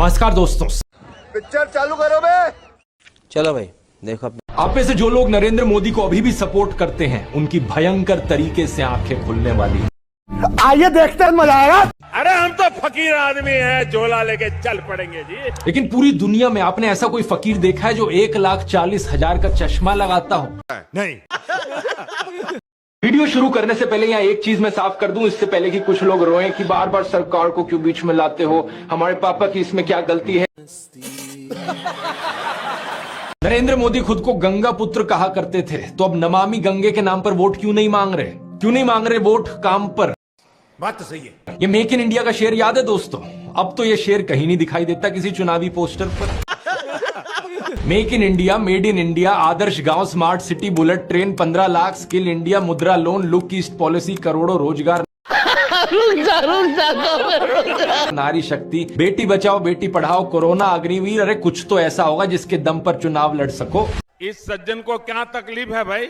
नमस्कार दोस्तों, पिक्चर चालू करो बे। चलो भाई देखो। आप में से जो लोग नरेंद्र मोदी को अभी भी सपोर्ट करते हैं उनकी भयंकर तरीके से आंखें खुलने वाली हैं। आइए देखते हैं, मजा आएगा। अरे हम तो फकीर आदमी हैं, झोला लेके चल पड़ेंगे जी। लेकिन पूरी दुनिया में आपने ऐसा कोई फकीर देखा है जो 1,40,000 का चश्मा लगाता हो? नहीं। वीडियो शुरू करने से पहले यहाँ एक चीज मैं साफ कर दूं, इससे पहले कि कुछ लोग रोएं कि बार बार सरकार को क्यों बीच में लाते हो, हमारे पापा की इसमें क्या गलती है। नरेंद्र मोदी खुद को गंगा पुत्र कहा करते थे, तो अब नमामि गंगे के नाम पर वोट क्यों नहीं मांग रहे? क्यों नहीं मांग रहे वोट काम पर? बात तो सही है। ये मेक इन इंडिया का शेर याद है दोस्तों? अब तो ये शेर कहीं नहीं दिखाई देता किसी चुनावी पोस्टर पर। Make in India, made in India, आदर्श गांव, smart city, bullet train, 15 lakh, skill India, Mudra loan, look east policy, करोड़ों रोजगार, नारी शक्ति, बेटी बचाओ बेटी पढ़ाओ, कोरोना, अग्निवीर। अरे कुछ तो ऐसा होगा जिसके दम पर चुनाव लड़ सको। इस सज्जन को क्या तकलीफ है भाई?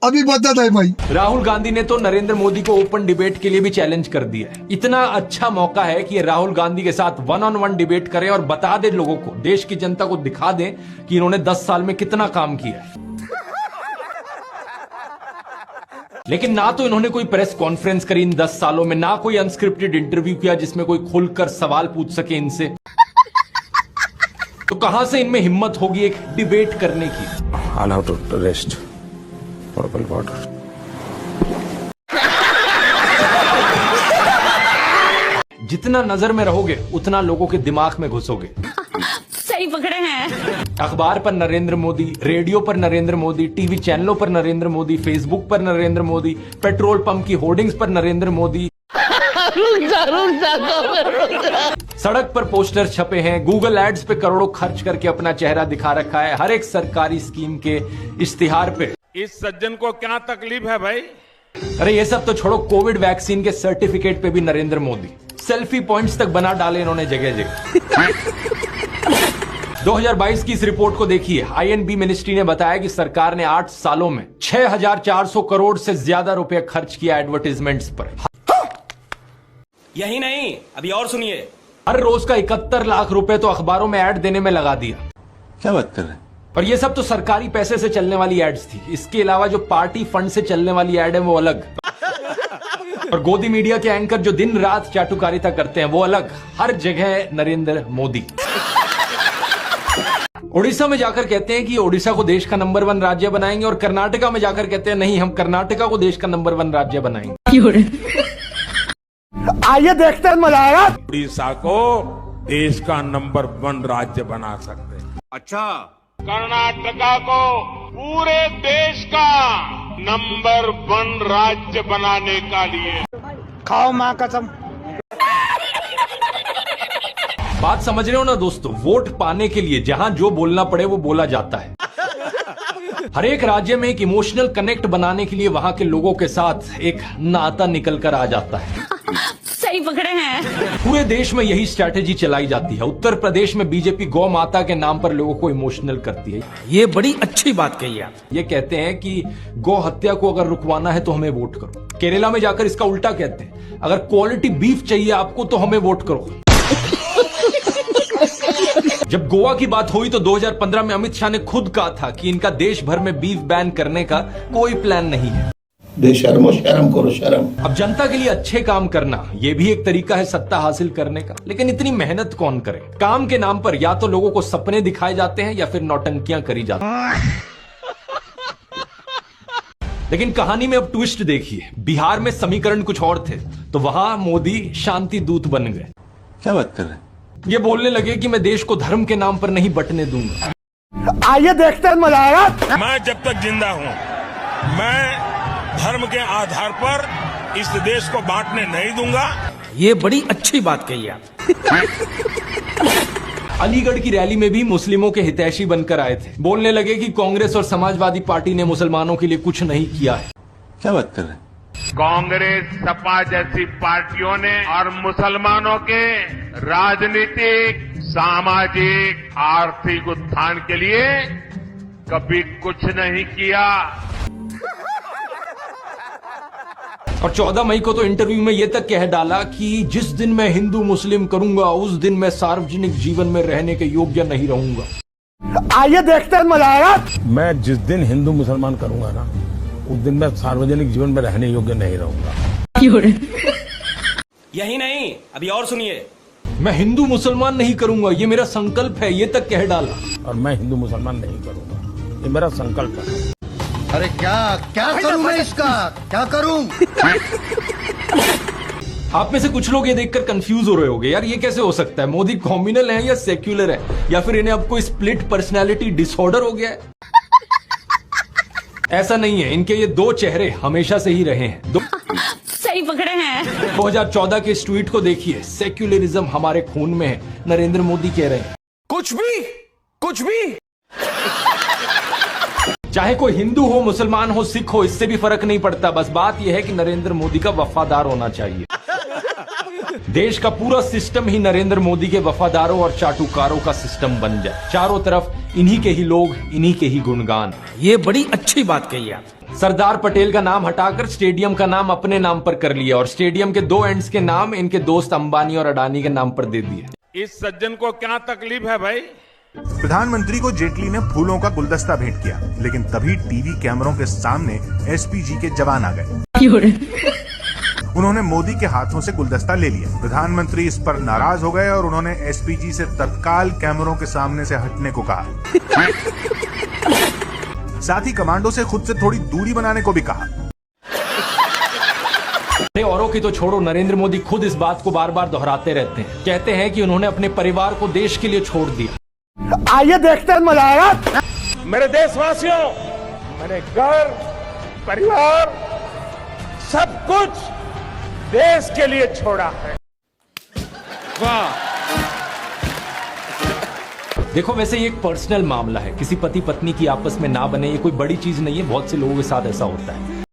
अभी बता है भाई। राहुल गांधी ने तो नरेंद्र मोदी को ओपन डिबेट के लिए भी चैलेंज कर दिया है। इतना अच्छा मौका है कि राहुल गांधी के साथ 1-on-1 डिबेट करें और बता दे लोगों को, देश की जनता को दिखा दें कि इन्होंने 10 साल में कितना काम किया है। लेकिन ना तो इन्होंने कोई प्रेस कॉन्फ्रेंस करी इन 10 सालों में, ना कोई अनस्क्रिप्टेड इंटरव्यू किया जिसमें कोई खुलकर सवाल पूछ सके इनसे। तो कहां से इनमें हिम्मत होगी एक डिबेट करने की? Allow to rest. Portable water. जितना नजर में रहोगे उतना लोगों के दिमाग में घुसोगे। सही पकड़े हैं। अखबार पर नरेंद्र मोदी, रेडियो पर नरेंद्र मोदी, टीवी चैनलों पर नरेंद्र मोदी, फेसबुक पर नरेंद्र मोदी, पेट्रोल पंप की होर्डिंग्स पर नरेंद्र मोदी, सड़क पर पोस्टर छपे हैं, गूगल एड्स पे करोड़ों खर्च करके अपना चेहरा दिखा रखा है हर एक सरकारी स्कीम के इश्तिहार पे। इस सज्जन को क्या तकलीफ है भाई? अरे ये सब तो छोड़ो, कोविड वैक्सीन के सर्टिफिकेट पे भी नरेंद्र मोदी, सेल्फी पॉइंट्स तक बना डाले इन्होंने जगह जगह। 2022 की इस रिपोर्ट को देखिए। आईएनबी मिनिस्ट्री ने बताया कि सरकार ने 8 सालों में 6,400 करोड़ से ज्यादा रुपए खर्च किया एडवर्टाइजमेंट्स पर। यही नहीं, अभी और सुनिए। हर रोज का 71 लाख रुपए तो अखबारों में ऐड देने में लगा दिया। क्या बात कर रहे हैं? और ये सब तो सरकारी पैसे से चलने वाली एड्स थी। इसके अलावा जो पार्टी फंड से चलने वाली एड है वो अलग, और गोदी मीडिया के एंकर जो दिन रात चाटुकारिता करते हैं वो अलग। हर जगह नरेंद्र मोदी। ओडिशा में जाकर कहते हैं कि ओडिशा को देश का नंबर 1 राज्य बनाएंगे, और कर्नाटका में जाकर कहते हैं नहीं, हम कर्नाटका को देश का नंबर 1 राज्य बनाएंगे। आइए देखते हैं, मजा आएगा। उड़ीसा को देश का नंबर 1 राज्य बना सकते हैं। अच्छा, कर्नाटका को पूरे देश का नंबर 1 राज्य बनाने का लिए खाओ माँ कसम। बात समझ रहे हो ना दोस्तों? वोट पाने के लिए जहां जो बोलना पड़े वो बोला जाता है। हर एक राज्य में एक इमोशनल कनेक्ट बनाने के लिए वहां के लोगों के साथ एक नाता निकल कर आ जाता है। सही पकड़े हैं। पूरे देश में यही स्ट्रैटेजी चलाई जाती है। उत्तर प्रदेश में बीजेपी गौ माता के नाम पर लोगों को इमोशनल करती है। ये बड़ी अच्छी बात कही आप। ये कहते हैं कि गौ हत्या को अगर रुकवाना है तो हमें वोट करो। केरला में जाकर इसका उल्टा कहते हैं, अगर क्वालिटी बीफ चाहिए आपको तो हमें वोट करो। जब गोवा की बात हुई तो 2015 में अमित शाह ने खुद कहा था कि इनका देश भर में बीफ बैन करने का कोई प्लान नहीं है। बेशर्मो शर्म करो शर्म। अब जनता के लिए अच्छे काम करना ये भी एक तरीका है सत्ता हासिल करने का, लेकिन इतनी मेहनत कौन करे? काम के नाम पर या तो लोगों को सपने दिखाए जाते हैं या फिर नौटंकियां करी जाती हैं। लेकिन कहानी में अब ट्विस्ट देखिए। बिहार में समीकरण कुछ और थे, तो वहां मोदी शांति दूत बन गए। क्या बात कर रहे हैं? ये बोलने लगे कि मैं देश को धर्म के नाम पर नहीं बंटने दूंगा। आइए देखते हैं, मजा आएगा। मैं जब तक जिंदा हूं, मैं धर्म के आधार पर इस देश को बांटने नहीं दूंगा। ये बड़ी अच्छी बात कही आप। अलीगढ़ की रैली में भी मुस्लिमों के हितैषी बनकर आए थे। बोलने लगे कि कांग्रेस और समाजवादी पार्टी ने मुसलमानों के लिए कुछ नहीं किया है। क्या बात कर रहे हैं? कांग्रेस, सपा जैसी पार्टियों ने और मुसलमानों के राजनीतिक, सामाजिक, आर्थिक उत्थान के लिए कभी कुछ नहीं किया। और 14 मई को तो इंटरव्यू में ये तक कह डाला कि जिस दिन मैं हिंदू मुस्लिम करूंगा उस दिन मैं सार्वजनिक जीवन में रहने के योग्य नहीं रहूंगा। आइए देखते हैं, मजा आएगा। मैं जिस दिन हिंदू मुसलमान करूंगा ना उस दिन मैं सार्वजनिक जीवन में रहने योग्य नहीं रहूंगा। यही नहीं, अभी और सुनिए। मैं हिंदू मुसलमान नहीं करूंगा, ये मेरा संकल्प है, ये तक कह डाला। और मैं हिंदू मुसलमान नहीं करूंगा, ये मेरा संकल्प है। अरे क्या क्या करूं मैं इसका, क्या करूं? आप में से कुछ लोग ये देखकर कंफ्यूज हो रहे होंगे, यार ये कैसे हो सकता है? मोदी कॉम्युनल है या सेक्युलर है, या फिर इन्हें अब कोई स्प्लिट पर्सनैलिटी डिसऑर्डर हो गया है? ऐसा नहीं है, इनके ये दो चेहरे हमेशा से ही रहे हैं। सही पकड़े हैं। 2014 के इस ट्वीट को देखिए, सेक्युलरिज्म हमारे खून में है, नरेंद्र मोदी कह रहे हैं। कुछ भी चाहे कोई हिंदू हो, मुसलमान हो, सिख हो, इससे भी फर्क नहीं पड़ता। बस बात यह है कि नरेंद्र मोदी का वफादार होना चाहिए। देश का पूरा सिस्टम ही नरेंद्र मोदी के वफादारों और चाटुकारों का सिस्टम बन जाए। चारों तरफ इन्हीं के ही लोग, इन्हीं के ही गुणगान। ये बड़ी अच्छी बात कही आप। सरदार पटेल का नाम हटाकर स्टेडियम का नाम अपने नाम पर कर लिया और स्टेडियम के दो एंड्स के नाम इनके दोस्त अंबानी और अडानी के नाम पर दे दिए। इस सज्जन को क्या तकलीफ है भाई? प्रधानमंत्री को जेटली ने फूलों का गुलदस्ता भेंट किया, लेकिन तभी टीवी कैमरों के सामने एसपीजी के जवान आ गए। उन्होंने मोदी के हाथों से गुलदस्ता ले लिया। प्रधानमंत्री इस पर नाराज हो गए और उन्होंने एसपीजी से तत्काल कैमरों के सामने से हटने को कहा। साथ ही कमांडो से खुद से थोड़ी दूरी बनाने को भी कहा। औरों की तो छोड़ो, नरेंद्र मोदी खुद इस बात को बार बार दोहराते रहते हैं। कहते हैं कि उन्होंने अपने परिवार को देश के लिए छोड़ दिया। आइए देखते हैं, मजा आएगा। मेरे देशवासियों, मैंने घर, परिवार, सब कुछ देश के लिए छोड़ा है। वाह! देखो, वैसे ये एक पर्सनल मामला है, किसी पति पत्नी की आपस में ना बने, ये कोई बड़ी चीज नहीं है। बहुत से लोगों के साथ ऐसा होता है।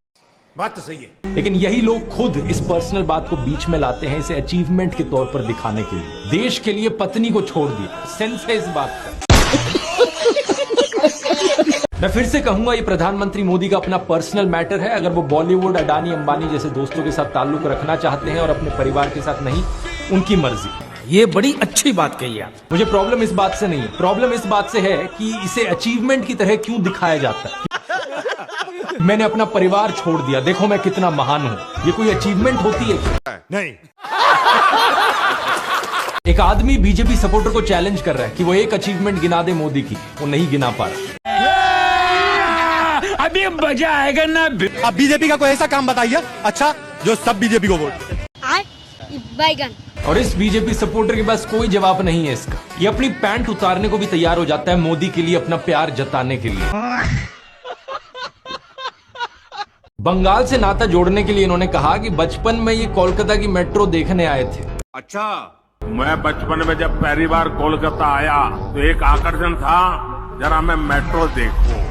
बात तो सही है, लेकिन यही लोग खुद इस पर्सनल बात को बीच में लाते हैं, इसे अचीवमेंट के तौर पर दिखाने के लिए। देश के लिए पत्नी को छोड़ दिया, सेंस है इस बात का। मैं फिर से कहूंगा, ये प्रधानमंत्री मोदी का अपना पर्सनल मैटर है। अगर वो बॉलीवुड, अडानी, अंबानी जैसे दोस्तों के साथ ताल्लुक रखना चाहते हैं और अपने परिवार के साथ नहीं, उनकी मर्जी। ये बड़ी अच्छी बात कही आप। मुझे प्रॉब्लम इस बात से नहीं है, प्रॉब्लम इस बात से है कि इसे अचीवमेंट की तरह क्यों दिखाया जाता है। मैंने अपना परिवार छोड़ दिया, देखो मैं कितना महान हूं, ये कोई अचीवमेंट होती है? नहीं। एक आदमी बीजेपी सपोर्टर को चैलेंज कर रहा है कि वो एक अचीवमेंट गिना दे मोदी की, वो नहीं गिना पा रहा। अभी मजा आएगा ना। अब बीजेपी का कोई ऐसा काम बताइए अच्छा जो सब बीजेपी को वोट। बैगन। और इस बीजेपी सपोर्टर के पास कोई जवाब नहीं है इसका। ये अपनी पैंट उतारने को भी तैयार हो जाता है मोदी के लिए, अपना प्यार जताने के लिए। बंगाल से नाता जोड़ने के लिए इन्होंने कहा कि बचपन में ये कोलकाता की मेट्रो देखने आए थे। अच्छा, मैं बचपन में जब पहली बार कोलकाता आया तो एक आकर्षण था, जरा मैं मेट्रो देखूं।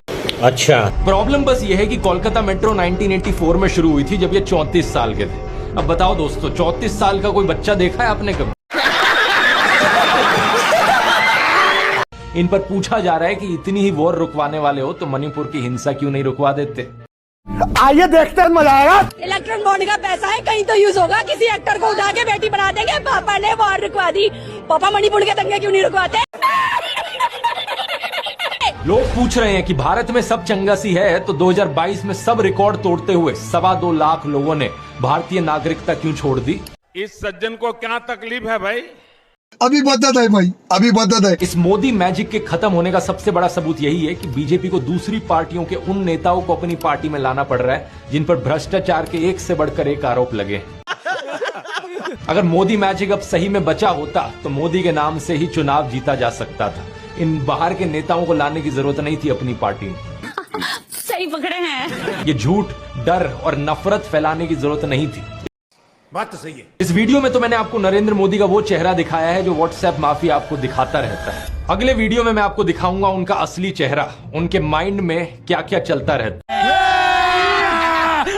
अच्छा, प्रॉब्लम बस ये है कि कोलकाता मेट्रो 1984 में शुरू हुई थी, जब ये 34 साल के थे। अब बताओ दोस्तों, 34 साल का कोई बच्चा देखा है आपने कभी? इन पर पूछा जा रहा है कि इतनी ही वॉर रुकवाने वाले हो तो मणिपुर की हिंसा क्यों नहीं रुकवा देते? आइए देखते हैं, मजा आएगा। इलेक्ट्रॉन बॉन्ड का पैसा है, कहीं तो यूज होगा। किसी एक्टर को उठा के बेटी बना देंगे। पापा ने वॉर रुकवा दी, पापा मणिपुर के दंगे क्यों नहीं रुकवाते? लोग पूछ रहे हैं कि भारत में सब चंगासी है तो 2022 में सब रिकॉर्ड तोड़ते हुए 2.25 लाख लोगों ने भारतीय नागरिकता क्यों छोड़ दी? इस सज्जन को क्या तकलीफ है भाई? अभी बदत है भाई, अभी बदत है। इस मोदी मैजिक के खत्म होने का सबसे बड़ा सबूत यही है कि बीजेपी को दूसरी पार्टियों के उन नेताओं को अपनी पार्टी में लाना पड़ रहा है जिन पर भ्रष्टाचार के एक से बढ़कर एक आरोप लगे हैं। अगर मोदी मैजिक अब सही में बचा होता तो मोदी के नाम से ही चुनाव जीता जा सकता था। इन बाहर के नेताओं को लाने की जरूरत नहीं थी अपनी पार्टी में। सही पकड़े हैं। ये झूठ, डर और नफरत फैलाने की जरूरत नहीं थी। बात तो सही है। इस वीडियो में तो मैंने आपको नरेंद्र मोदी का वो चेहरा दिखाया है जो व्हाट्सएप माफिया आपको दिखाता रहता है। अगले वीडियो में मैं आपको दिखाऊंगा उनका असली चेहरा, उनके माइंड में क्या क्या चलता रहता है।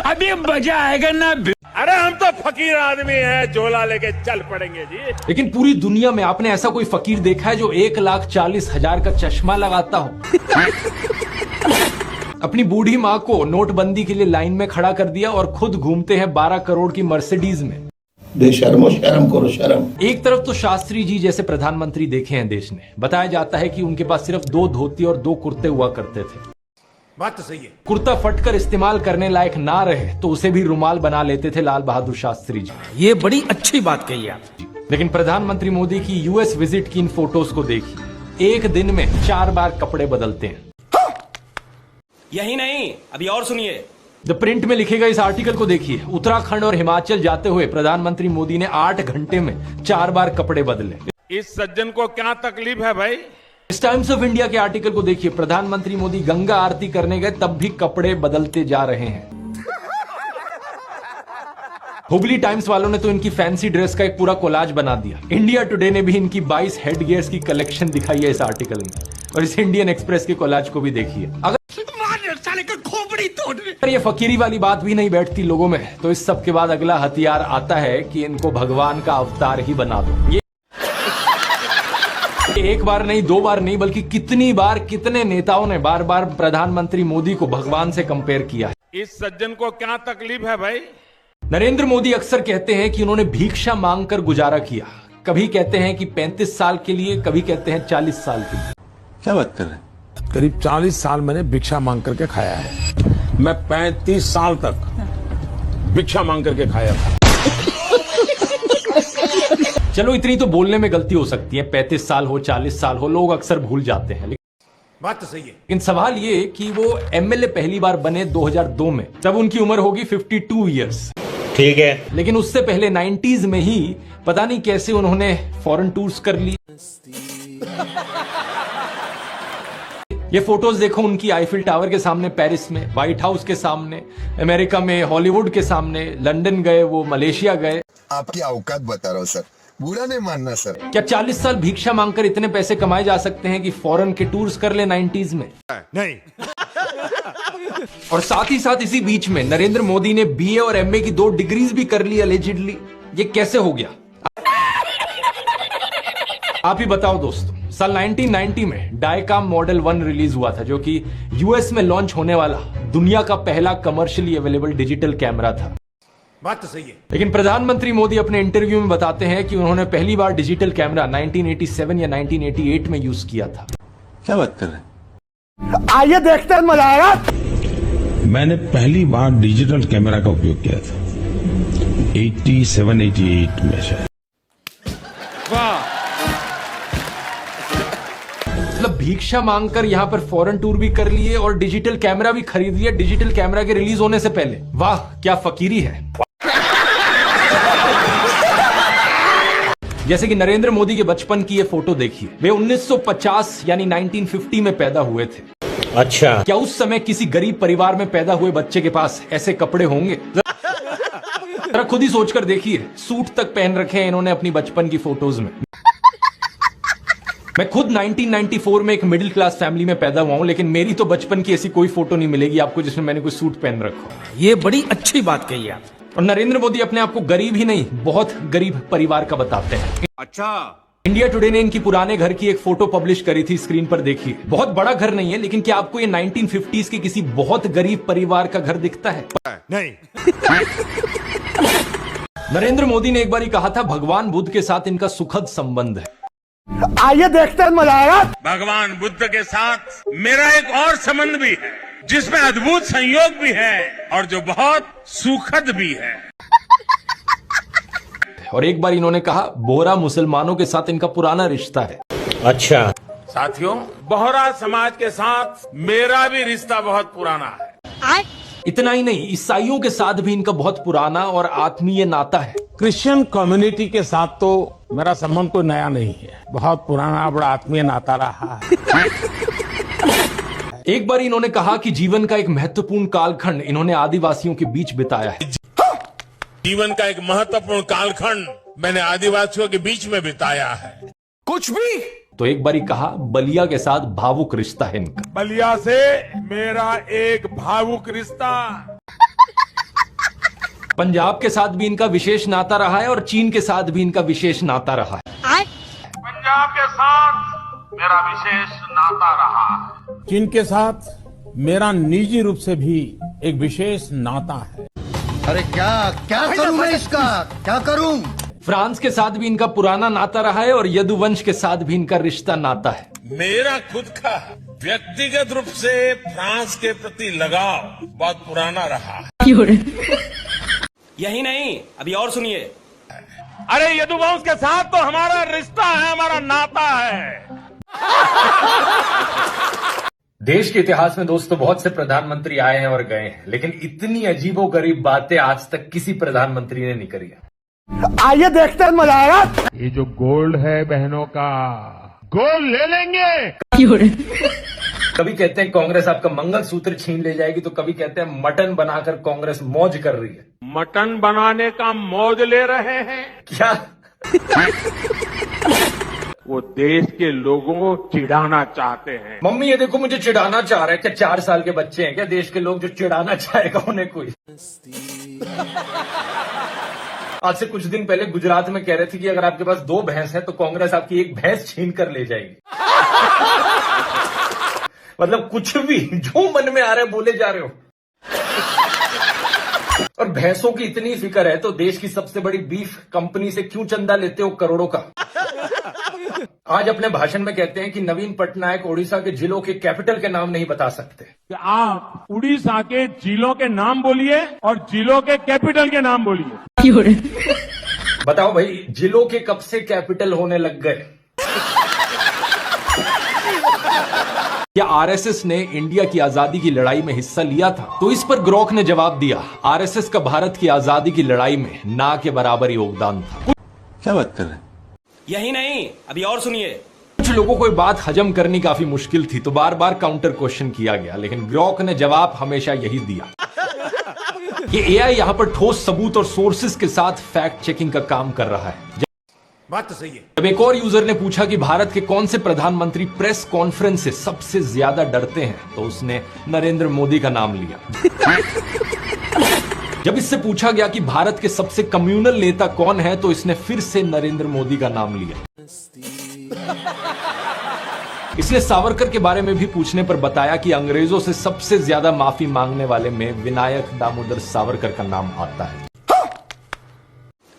अभी मजा आएगा ना। अरे हम तो फकीर आदमी हैं, झोला लेके चल पड़ेंगे जी। लेकिन पूरी दुनिया में आपने ऐसा कोई फकीर देखा है जो 1,40,000 का चश्मा लगाता हो? अपनी बूढ़ी माँ को नोटबंदी के लिए लाइन में खड़ा कर दिया और खुद घूमते हैं 12 करोड़ की मर्सिडीज में। बेशर्मो शर्म करो शर्म। एक तरफ तो शास्त्री जी जैसे प्रधानमंत्री देखे हैं देश ने। बताया जाता है कि उनके पास सिर्फ 2 धोती और 2 कुर्ते हुआ करते थे। बात तो सही है। कुर्ता फटकर इस्तेमाल करने लायक ना रहे तो उसे भी रुमाल बना लेते थे लाल बहादुर शास्त्री जी। ये बड़ी अच्छी बात कही आप। लेकिन प्रधानमंत्री मोदी की यूएस विजिट की इन फोटोज को देखिए, एक दिन में 4 बार कपड़े बदलते हैं। यही नहीं, अभी और सुनिए। द प्रिंट में लिखे गए इस आर्टिकल को देखिए। उत्तराखंड और हिमाचल जाते हुए प्रधानमंत्री मोदी ने 8 घंटे में 4 बार कपड़े बदले। इस सज्जन को क्या तकलीफ है भाई? इस टाइम्स ऑफ इंडिया के आर्टिकल को देखिए। प्रधानमंत्री मोदी गंगा आरती करने गए तब भी कपड़े बदलते जा रहे हैं। हुबली टाइम्स वालों ने तो इनकी फैंसी ड्रेस का एक पूरा कोलाज बना दिया। इंडिया टुडे ने भी इनकी 22 हेड गियर्स की कलेक्शन दिखाई है इस आर्टिकल में। और इस इंडियन एक्सप्रेस के कोलाज को भी देखिए। अगर ये फकीरी वाली बात भी नहीं बैठती लोगों में तो इस सब के बाद अगला हथियार आता है कि इनको भगवान का अवतार ही बना दो। ये एक बार नहीं, 2 बार नहीं, बल्कि कितनी बार कितने नेताओं ने बार बार प्रधानमंत्री मोदी को भगवान से कंपेयर किया है। इस सज्जन को क्या तकलीफ है भाई? नरेंद्र मोदी अक्सर कहते हैं कि उन्होंने भिक्षा मांगकर गुजारा किया। कभी कहते हैं कि 35 साल के लिए, कभी कहते हैं 40 साल के लिए। क्या बात कर रहे हैं? करीब 40 साल मैंने भिक्षा मांग करके खाया है। मैं 35 साल तक भिक्षा मांग करके खाया था। चलो इतनी तो बोलने में गलती हो सकती है। 35 साल हो, 40 साल हो, लोग अक्सर भूल जाते हैं। बात तो सही है। लेकिन सवाल ये कि वो एमएलए पहली बार बने 2002 में, तब उनकी उम्र होगी 52 ईयर्स। ठीक है। लेकिन उससे पहले 90s में ही पता नहीं कैसे उन्होंने फॉरेन टूर्स कर ली। ये फोटोज देखो उनकी आईफिल टावर के सामने पेरिस में, व्हाइट हाउस के सामने, अमेरिका में हॉलीवुड के सामने, लंदन गए, वो मलेशिया गए। आपकी औकात बता रहा हूँ सर, बुरा नहीं मानना सर। क्या 40 साल भिक्षा मांगकर इतने पैसे कमाए जा सकते हैं कि फॉरेन के टूर्स कर ले 90s में? नहीं। और साथ ही साथ इसी बीच में नरेंद्र मोदी ने बीए और एमए की 2 डिग्रीज भी कर ली एलिजिडली। ये कैसे हो गया? आप ही बताओ दोस्तों। साल 1990 में डायकाम मॉडल 1 रिलीज हुआ था, जो कि यूएस में लॉन्च होने वाला दुनिया का पहला कमर्शियली अवेलेबल डिजिटल कैमरा था। बात तो सही है। लेकिन प्रधानमंत्री मोदी अपने इंटरव्यू में बताते हैं कि उन्होंने पहली बार डिजिटल कैमरा 1987 या 1988 में यूज किया था। क्या बात कर रहे हैं? आइए देखते हैं, मजा आएगा। मैंने पहली बार डिजिटल कैमरा का उपयोग किया था 87-88 में शायद। वाह, मतलब भिक्षा मांगकर यहाँ पर फॉरेन टूर भी कर लिए और डिजिटल कैमरा भी खरीद लिया डिजिटल कैमरा के रिलीज होने से पहले। वाह, क्या फकीरी है। जैसे कि नरेंद्र मोदी के बचपन की ये फोटो देखिए। वे 1950 यानी 1950 में पैदा हुए थे। अच्छा, क्या उस समय किसी गरीब परिवार में पैदा हुए बच्चे के पास ऐसे कपड़े होंगे? जरा खुद ही सोचकर देखिए। सूट तक पहन रखे हैं इन्होंने अपनी बचपन की फोटोज में। मैं खुद 1994 में एक मिडिल क्लास फैमिली में पैदा हुआ हूं, लेकिन मेरी तो बचपन की ऐसी कोई फोटो नहीं मिलेगी आपको जिसमें मैंने कोई सूट पहन रखा हो। ये बड़ी अच्छी बात कही आप। और नरेंद्र मोदी अपने आप को गरीब ही नहीं, बहुत गरीब परिवार का बताते हैं। अच्छा। इंडिया टुडे ने इनकी पुराने घर की एक फोटो पब्लिश करी थी। स्क्रीन पर देखिए। बहुत बड़ा घर नहीं है, लेकिन क्या आपको ये 1950s के किसी बहुत गरीब परिवार का घर दिखता है? नहीं। नरेंद्र मोदी ने एक बार कहा था भगवान बुद्ध के साथ इनका सुखद संबंध है। आइए देखते हैं, मजा आएगा। भगवान बुद्ध के साथ मेरा एक और संबंध भी है, जिसमें अद्भुत संयोग भी है और जो बहुत सुखद भी है। और एक बार इन्होंने कहा बोहरा मुसलमानों के साथ इनका पुराना रिश्ता है। अच्छा, साथियों, बोहरा समाज के साथ मेरा भी रिश्ता बहुत पुराना है। इतना ही नहीं, ईसाइयों के साथ भी इनका बहुत पुराना और आत्मीय नाता है। क्रिश्चियन कम्युनिटी के साथ तो मेरा संबंध कोई नया नहीं है, बहुत पुराना बड़ा आत्मीय नाता रहा है। एक बार इन्होंने कहा कि जीवन का एक महत्वपूर्ण कालखंड इन्होंने आदिवासियों के बीच बिताया है। जीवन का एक महत्वपूर्ण कालखंड मैंने आदिवासियों के बीच में बिताया है। कुछ भी। तो एक बार कहा बलिया के साथ भावुक रिश्ता है इनका। बलिया से मेरा एक भावुक रिश्ता। पंजाब के साथ भी इनका विशेष नाता रहा है और चीन के साथ भी इनका विशेष नाता रहा है। पंजाब के साथ मेरा विशेष नाता रहा है। चीन के साथ मेरा निजी रूप से भी एक विशेष नाता है। अरे क्या क्या करूं मैं इसका, क्या करूं? फ्रांस के साथ भी इनका पुराना नाता रहा है और यदुवंश के साथ भी इनका रिश्ता नाता है। मेरा खुद का व्यक्तिगत रूप से फ्रांस के प्रति लगाव बहुत पुराना रहा है। यही नहीं, अभी और सुनिए। अरे यदुवंश के साथ तो हमारा रिश्ता है, हमारा नाता है। देश के इतिहास में दोस्तों बहुत से प्रधानमंत्री आए हैं और गए हैं, लेकिन इतनी अजीबोगरीब बातें आज तक किसी प्रधानमंत्री ने नहीं करी है। आइए देखते हैं, मजा आएगा। ये जो गोल्ड है बहनों का, गोल्ड ले लेंगे। कभी कहते हैं कांग्रेस आपका मंगलसूत्र छीन ले जाएगी, तो कभी कहते हैं मटन बनाकर कांग्रेस मौज कर रही है। मटन बनाने का मौज ले रहे हैं क्या? वो देश के लोगों को चिढ़ाना चाहते हैं। मम्मी ये देखो मुझे चिढ़ाना चाह रहे हैं। क्या 4 साल के बच्चे हैं क्या देश के लोग जो चिढ़ाना चाहेगा उन्हें कोई? आज से कुछ दिन पहले गुजरात में कह रहे थे कि अगर आपके पास 2 भैंस है तो कांग्रेस आपकी 1 भैंस छीन कर ले जाएगी। मतलब कुछ भी जो मन में आ रहा है बोले जा रहे हो। और भैंसों की इतनी फिक्र है तो देश की सबसे बड़ी बीफ कंपनी से क्यों चंदा लेते हो करोड़ों का? आज अपने भाषण में कहते हैं कि नवीन पटनायक ओडिशा के जिलों के कैपिटल के नाम नहीं बता सकते। आप उड़ीसा के जिलों के नाम बोलिए और जिलों के कैपिटल के नाम बोलिए। बताओ भाई, जिलों के कब से कैपिटल होने लग गए? क्या आरएसएस ने इंडिया की आजादी की लड़ाई में हिस्सा लिया था? तो इस पर ग्रोक ने जवाब दिया, आरएसएस का भारत की आजादी की लड़ाई में ना के बराबर योगदान था। क्या बात कर रहे हैं? यही नहीं, अभी और सुनिए। कुछ लोगों को ये बात हजम करनी काफी मुश्किल थी तो बार बार काउंटर क्वेश्चन किया गया, लेकिन ग्रोक ने जवाब हमेशा यही दिया। ये एआई यहाँ पर ठोस सबूत और सोर्सेस के साथ फैक्ट चेकिंग का काम कर रहा है। बात तो सही है। जब एक और यूजर ने पूछा कि भारत के कौन से प्रधानमंत्री प्रेस कॉन्फ्रेंस से सबसे ज्यादा डरते हैं, तो उसने नरेंद्र मोदी का नाम लिया। जब इससे पूछा गया कि भारत के सबसे कम्युनल नेता कौन है, तो इसने फिर से नरेंद्र मोदी का नाम लिया। इसने सावरकर के बारे में भी पूछने पर बताया कि अंग्रेजों से सबसे ज्यादा माफी मांगने वाले में विनायक दामोदर सावरकर का नाम आता है।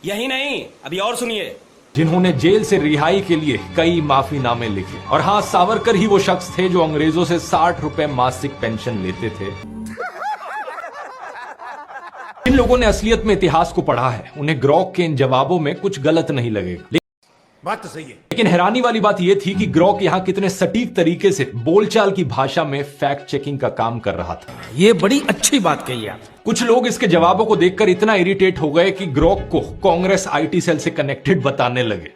यही नहीं, अभी और सुनिए। जिन्होंने जेल से रिहाई के लिए कई माफीनामे लिखे। और हाँ, सावरकर ही वो शख्स थे जो अंग्रेजों से 60 रुपए मासिक पेंशन लेते थे। इन लोगों ने असलियत में इतिहास को पढ़ा है, उन्हें ग्रोक के इन जवाबों में कुछ गलत नहीं लगेगा। बात तो सही है। लेकिन हैरानी वाली बात यह थी कि ग्रोक यहां कितने सटीक तरीके से बोलचाल की भाषा में फैक्ट चेकिंग का काम कर रहा था। ये बड़ी अच्छी बात कही आप। कुछ लोग इसके जवाबों को देखकर इतना इरिटेट हो गए कि ग्रोक को कांग्रेस आईटी सेल से कनेक्टेड बताने लगे।